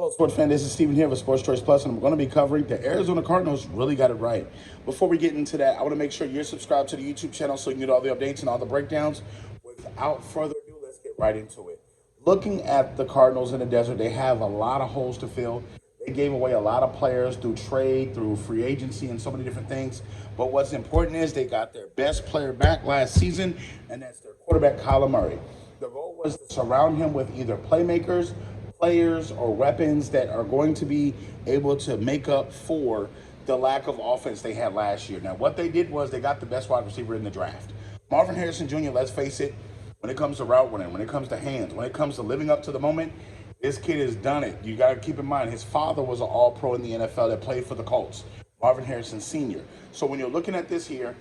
Hello, sports fan. This is Steven here with Sports Choice Plus, and I'm going to be covering the Arizona Cardinals really got it right. Before we get into that, I want to make sure you're subscribed to the YouTube channel so you can get all the updates and all the breakdowns. Without further ado, let's get right into it. Looking at the Cardinals in the desert, they have a lot of holes to fill. They gave away a lot of players through trade, through free agency, and so many different things. But what's important is they got their best player back last season, and that's their quarterback, Kyler Murray. The goal was to surround him with either playmakers, players, or weapons that are going to be able to make up for the lack of offense they had last year. Now, what they did was they got the best wide receiver in the draft. Marvin Harrison Jr., let's face it, when it comes to route running, when it comes to hands, when it comes to living up to the moment, this kid has done it. You got to keep in mind, his father was an all-pro in the NFL that played for the Colts, Marvin Harrison Sr. So when you're looking at this here,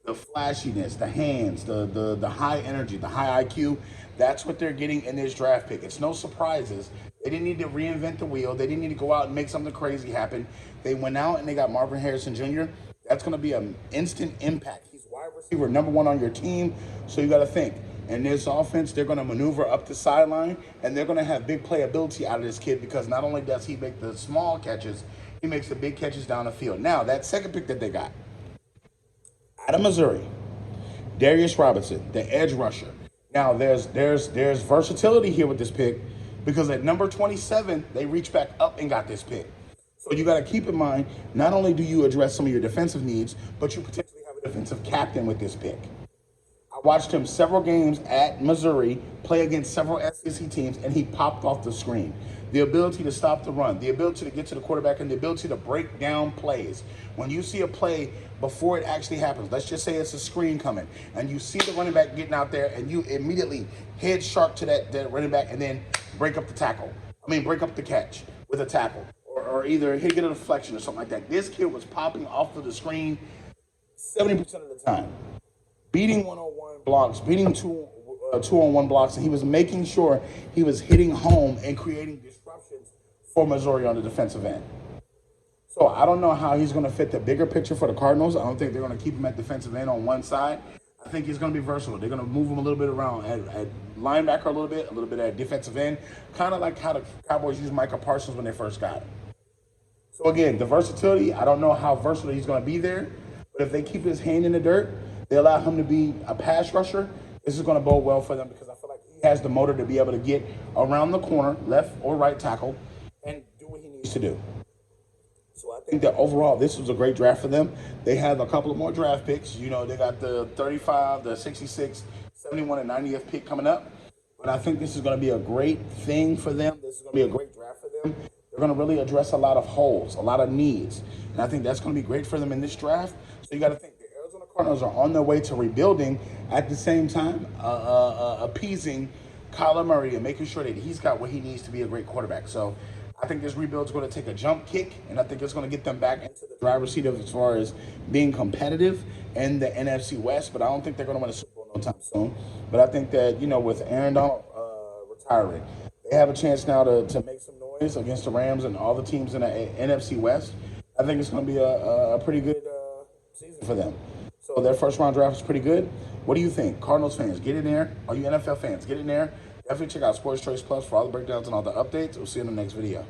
the flashiness, the hands, the high energy, the high IQ, that's what they're getting in this draft pick. It's no surprises. They didn't need to reinvent the wheel. They didn't need to go out and make something crazy happen. They went out and they got Marvin Harrison Jr. That's going to be an instant impact. He's wide receiver #1 on your team, so you got to think. In this offense, they're going to maneuver up the sideline, and they're going to have big playability out of this kid because not only does he make the small catches, he makes the big catches down the field. Now, that second pick that they got, out of Missouri, Darius Robinson, the edge rusher. Now, there's versatility here with this pick because at number 27, they reached back up and got this pick. So you got to keep in mind, not only do you address some of your defensive needs, but you potentially have a defensive captain with this pick. I watched him several games at Missouri play against several SEC teams, and he popped off the screen. The ability to stop the run, the ability to get to the quarterback, and the ability to break down plays. When you see a play before it actually happens, let's just say it's a screen coming, and you see the running back getting out there, and you immediately head sharp to that running back and then break up the catch with a tackle, or either get a deflection or something like that. This kid was popping off of the screen 70% of the time, beating one-on-one blocks, beating two-on-one blocks, and he was making sure he was hitting home and creating disruptions for Missouri on the defensive end. So I don't know how he's going to fit the bigger picture for the Cardinals. I don't think they're going to keep him at defensive end on one side. I think he's going to be versatile. They're going to move him a little bit around at linebacker a little bit at defensive end, kind of like how the Cowboys used Micah Parsons when they first got him. So again, the versatility, I don't know how versatile he's going to be there, but if they keep his hand in the dirt, they allow him to be a pass rusher, this is going to bode well for them because I feel like he has the motor to be able to get around the corner, left or right tackle, and do what he needs to do. So I think that overall, this was a great draft for them. They have a couple of more draft picks. You know, they got the 35, the 66, 71, and 90th pick coming up. But I think this is going to be a great thing for them. This is going to be a great draft for them. They're going to really address a lot of holes, a lot of needs. And I think that's going to be great for them in this draft. So you got to think. Cardinals are on their way to rebuilding at the same time appeasing Kyler Murray and making sure that he's got what he needs to be a great quarterback. So I think this rebuild is going to take a jump kick, and I think it's going to get them back into the driver's seat as far as being competitive in the NFC West. But I don't think they're going to win a Super Bowl no time soon. But I think that, with Aaron Donald retiring, they have a chance now to make some noise against the Rams and all the teams in the NFC West. I think it's going to be a pretty good season for them. So their first-round draft is pretty good. What do you think? Cardinals fans, get in there. All you NFL fans, get in there. Definitely check out Sports Choice Plus for all the breakdowns and all the updates. We'll see you in the next video.